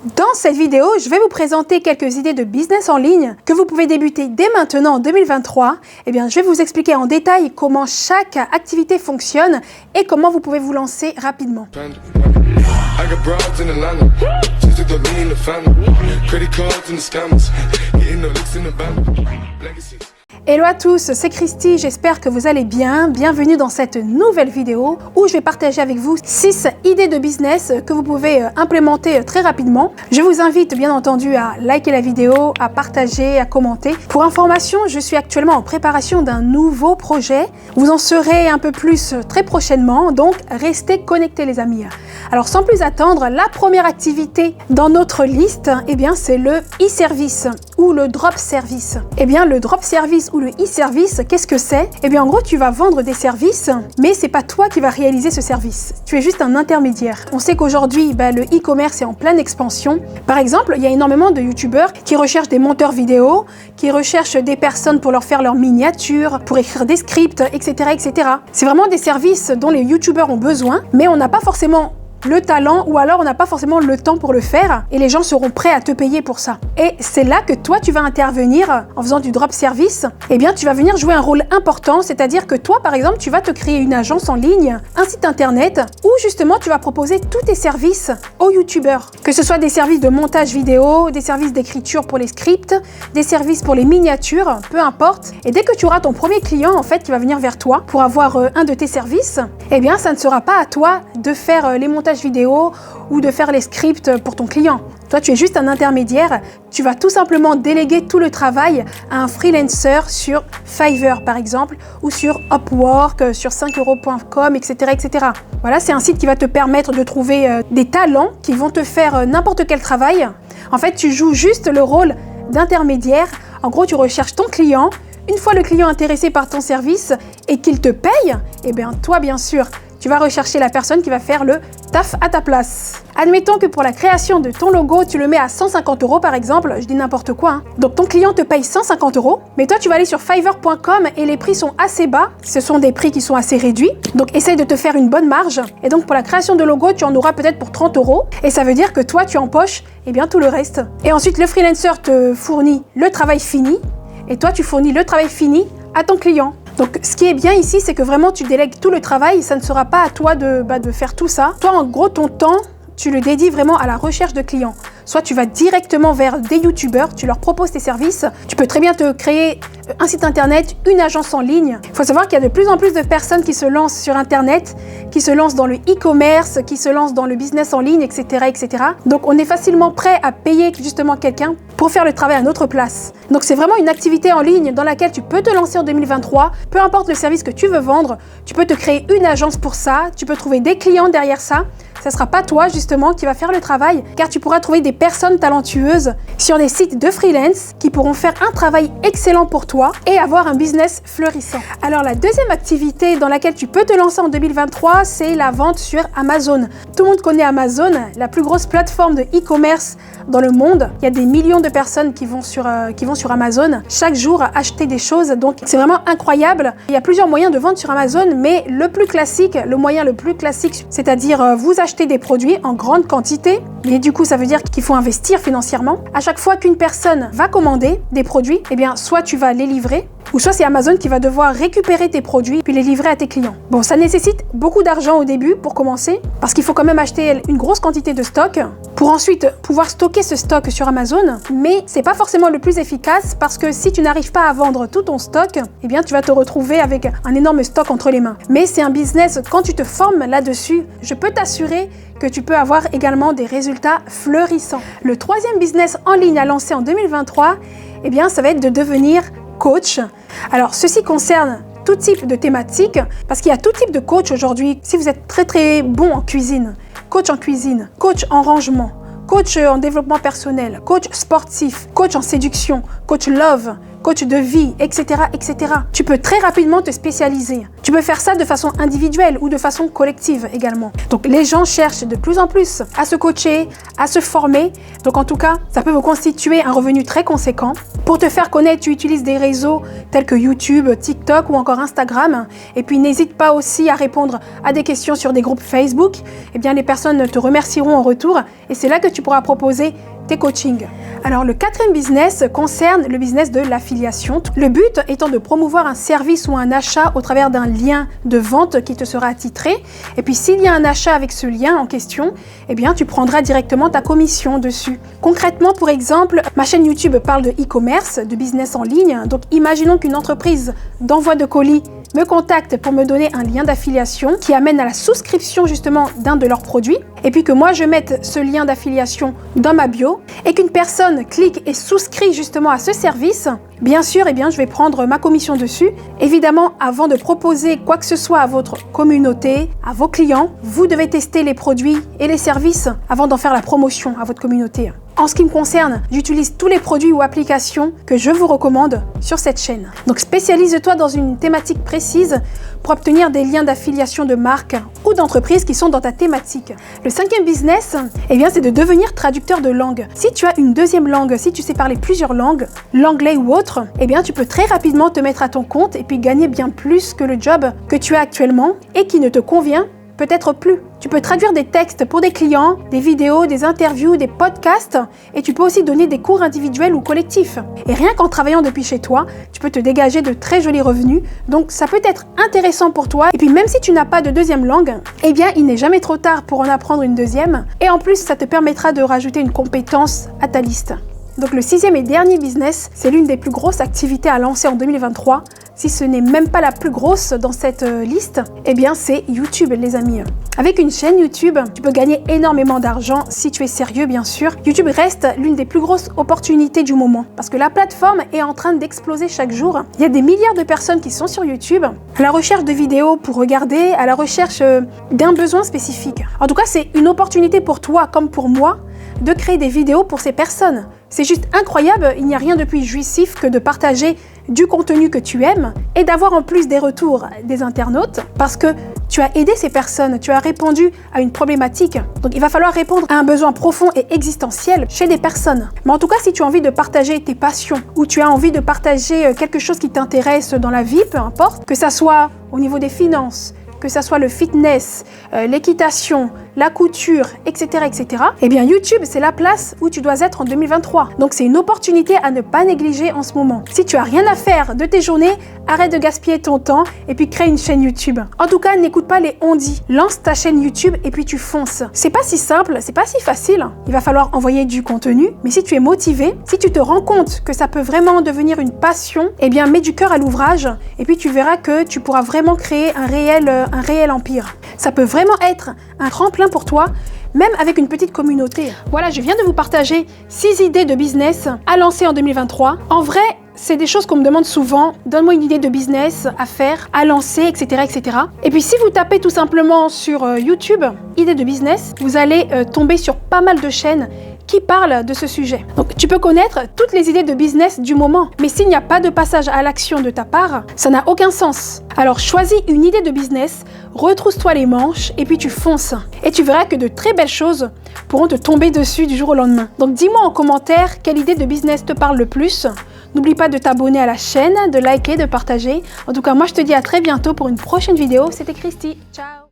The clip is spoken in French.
Dans cette vidéo, je vais vous présenter quelques idées de business en ligne que vous pouvez débuter dès maintenant en 2023. Je vais vous expliquer en détail comment chaque activité fonctionne et comment vous pouvez vous lancer rapidement. Hello à tous, c'est Christy, j'espère que vous allez bien. Bienvenue dans cette nouvelle vidéo où je vais partager avec vous 6 idées de business que vous pouvez implémenter très rapidement. Je vous invite bien entendu à liker la vidéo, à partager, à commenter. Pour information, je suis actuellement en préparation d'un nouveau projet. Vous en saurez un peu plus très prochainement, donc restez connectés les amis. Alors sans plus attendre, la première activité dans notre liste, c'est le e-service ou le drop service. Le drop service ou le e-service, qu'est-ce que c'est? En gros, tu vas vendre des services, mais c'est pas toi qui vas réaliser ce service. Tu es juste un intermédiaire. On sait qu'aujourd'hui, le e-commerce est en pleine expansion. Par exemple, il y a énormément de youtubeurs qui recherchent des monteurs vidéo, qui recherchent des personnes pour leur faire leurs miniatures, pour écrire des scripts, etc., etc. C'est vraiment des services dont les youtubeurs ont besoin, mais on n'a pas forcément le talent ou alors on n'a pas forcément le temps pour le faire et les gens seront prêts à te payer pour ça. Et c'est là que toi tu vas intervenir en faisant du drop service. Tu vas venir jouer un rôle important, c'est-à-dire que toi par exemple tu vas te créer une agence en ligne, un site internet où justement tu vas proposer tous tes services aux youtubeurs. Que ce soit des services de montage vidéo, des services d'écriture pour les scripts, des services pour les miniatures, peu importe. Et dès que tu auras ton premier client en fait qui va venir vers toi pour avoir un de tes services, ça ne sera pas à toi de faire les montages vidéo ou de faire les scripts pour ton client. Toi, tu es juste un intermédiaire. Tu vas tout simplement déléguer tout le travail à un freelancer sur Fiverr, par exemple, ou sur Upwork, sur 5euros.com, etc., etc. Voilà, c'est un site qui va te permettre de trouver des talents qui vont te faire n'importe quel travail. En fait, tu joues juste le rôle d'intermédiaire. En gros, tu recherches ton client. Une fois le client intéressé par ton service et qu'il te paye, toi, bien sûr, tu vas rechercher la personne qui va faire le taf à ta place. Admettons que pour la création de ton logo, tu le mets à 150 euros par exemple, je dis n'importe quoi. Donc ton client te paye 150 euros, mais toi tu vas aller sur Fiverr.com et les prix sont assez bas. Ce sont des prix qui sont assez réduits. Donc essaye de te faire une bonne marge. Et donc pour la création de logo, tu en auras peut-être pour 30 euros. Et ça veut dire que toi tu empoches tout le reste. Et ensuite le freelancer te fournit le travail fini. Et toi tu fournis le travail fini à ton client. Donc ce qui est bien ici, c'est que vraiment tu délègues tout le travail, ça ne sera pas à toi de faire tout ça. Toi en gros ton temps, tu le dédies vraiment à la recherche de clients. Soit tu vas directement vers des youtubeurs, tu leur proposes tes services. Tu peux très bien te créer un site internet, une agence en ligne. Il faut savoir qu'il y a de plus en plus de personnes qui se lancent sur internet, qui se lancent dans le e-commerce, qui se lancent dans le business en ligne, etc., etc. Donc on est facilement prêt à payer justement quelqu'un pour faire le travail à notre place. Donc c'est vraiment une activité en ligne dans laquelle tu peux te lancer en 2023. Peu importe le service que tu veux vendre, tu peux te créer une agence pour ça. Tu peux trouver des clients derrière ça. Ça ne sera pas toi justement qui va faire le travail car tu pourras trouver des personnes talentueuses sur des sites de freelance qui pourront faire un travail excellent pour toi et avoir un business fleurissant. Alors la deuxième activité dans laquelle tu peux te lancer en 2023, c'est la vente sur Amazon. Tout le monde connaît Amazon, la plus grosse plateforme de e-commerce dans le monde. Il y a des millions de personnes qui vont sur Amazon chaque jour à acheter des choses. Donc c'est vraiment incroyable. Il y a plusieurs moyens de vendre sur Amazon, mais le moyen le plus classique, c'est-à-dire vous acheter des produits en grande quantité, mais du coup ça veut dire qu'il faut investir financièrement. À chaque fois qu'une personne va commander des produits, soit tu vas les livrer, ou soit c'est Amazon qui va devoir récupérer tes produits puis les livrer à tes clients. Bon, ça nécessite beaucoup d'argent au début pour commencer, parce qu'il faut quand même acheter une grosse quantité de stock pour ensuite pouvoir stocker ce stock sur Amazon, mais c'est pas forcément le plus efficace parce que si tu n'arrives pas à vendre tout ton stock, tu vas te retrouver avec un énorme stock entre les mains. Mais c'est un business, quand tu te formes là-dessus, je peux t'assurer que tu peux avoir également des résultats fleurissants. Le troisième business en ligne à lancer en 2023, ça va être de devenir coach. Alors, ceci concerne tout type de thématique, parce qu'il y a tout type de coach aujourd'hui. Si vous êtes très très bon en cuisine, coach en rangement, coach en développement personnel, coach sportif, coach en séduction, coach love, coach de vie, etc., etc. Tu peux très rapidement te spécialiser. Tu peux faire ça de façon individuelle ou de façon collective également. Donc les gens cherchent de plus en plus à se coacher, à se former. Donc en tout cas, ça peut vous constituer un revenu très conséquent. Pour te faire connaître, tu utilises des réseaux tels que YouTube, TikTok ou encore Instagram. Et puis n'hésite pas aussi à répondre à des questions sur des groupes Facebook. Eh bien les personnes te remercieront en retour et c'est là que tu pourras proposer tes coachings. Alors le quatrième business concerne le business de l'affiliation. Le but étant de promouvoir un service ou un achat au travers d'un lien de vente qui te sera attitré. Et puis s'il y a un achat avec ce lien en question, eh bien tu prendras directement ta commission dessus. Concrètement, pour exemple, ma chaîne YouTube parle de e-commerce, de business en ligne. Donc imaginons qu'une entreprise d'envoi de colis me contacte pour me donner un lien d'affiliation qui amène à la souscription justement d'un de leurs produits et puis que moi je mette ce lien d'affiliation dans ma bio et qu'une personne clique et souscrit justement à ce service, bien sûr, eh bien, je vais prendre ma commission dessus. Évidemment, avant de proposer quoi que ce soit à votre communauté, à vos clients, vous devez tester les produits et les services avant d'en faire la promotion à votre communauté. En ce qui me concerne, j'utilise tous les produits ou applications que je vous recommande sur cette chaîne. Donc spécialise-toi dans une thématique précise pour obtenir des liens d'affiliation de marques ou d'entreprises qui sont dans ta thématique. Le cinquième business, eh bien, c'est de devenir traducteur de langue. Si tu as une deuxième langue, si tu sais parler plusieurs langues, l'anglais ou autre, eh bien, tu peux très rapidement te mettre à ton compte et puis gagner bien plus que le job que tu as actuellement et qui ne te convient peut-être plus. Tu peux traduire des textes pour des clients, des vidéos, des interviews, des podcasts et tu peux aussi donner des cours individuels ou collectifs. Et rien qu'en travaillant depuis chez toi, tu peux te dégager de très jolis revenus. Donc ça peut être intéressant pour toi. Et puis même si tu n'as pas de deuxième langue, eh bien il n'est jamais trop tard pour en apprendre une deuxième. Et en plus, ça te permettra de rajouter une compétence à ta liste. Donc le sixième et dernier business, c'est l'une des plus grosses activités à lancer en 2023. Si ce n'est même pas la plus grosse dans cette liste, eh bien c'est YouTube les amis. Avec une chaîne YouTube, tu peux gagner énormément d'argent si tu es sérieux bien sûr. YouTube reste l'une des plus grosses opportunités du moment parce que la plateforme est en train d'exploser chaque jour. Il y a des milliards de personnes qui sont sur YouTube à la recherche de vidéos pour regarder, à la recherche d'un besoin spécifique. En tout cas, c'est une opportunité pour toi comme pour moi de créer des vidéos pour ces personnes. C'est juste incroyable, il n'y a rien de plus jouissif que de partager du contenu que tu aimes et d'avoir en plus des retours des internautes parce que tu as aidé ces personnes, tu as répondu à une problématique. Donc il va falloir répondre à un besoin profond et existentiel chez des personnes. Mais en tout cas, si tu as envie de partager tes passions ou tu as envie de partager quelque chose qui t'intéresse dans la vie, peu importe, que ça soit au niveau des finances, que ça soit le fitness, l'équitation, la couture, etc., etc., eh bien YouTube, c'est la place où tu dois être en 2023. Donc c'est une opportunité à ne pas négliger en ce moment. Si tu as rien à faire de tes journées, arrête de gaspiller ton temps et puis crée une chaîne YouTube. En tout cas, n'écoute pas les on-dit. Lance ta chaîne YouTube et puis tu fonces. C'est pas si simple, c'est pas si facile. Il va falloir envoyer du contenu, mais si tu es motivé, si tu te rends compte que ça peut vraiment devenir une passion, eh bien mets du cœur à l'ouvrage et puis tu verras que tu pourras vraiment créer un réel empire. Ça peut vraiment être un tremplin pour toi, même avec une petite communauté. Voilà, je viens de vous partager 6 idées de business à lancer en 2023. En vrai, c'est des choses qu'on me demande souvent. Donne-moi une idée de business à faire, à lancer, etc., etc. Et puis si vous tapez tout simplement sur YouTube, idées de business, vous allez tomber sur pas mal de chaînes qui parlent de ce sujet. Donc tu peux connaître toutes les idées de business du moment, mais s'il n'y a pas de passage à l'action de ta part, ça n'a aucun sens. Alors choisis une idée de business, retrousse-toi les manches et puis tu fonces. Et tu verras que de très belles choses pourront te tomber dessus du jour au lendemain. Donc dis-moi en commentaire quelle idée de business te parle le plus. N'oublie pas de t'abonner à la chaîne, de liker, de partager. En tout cas, moi je te dis à très bientôt pour une prochaine vidéo. C'était Christy. Ciao!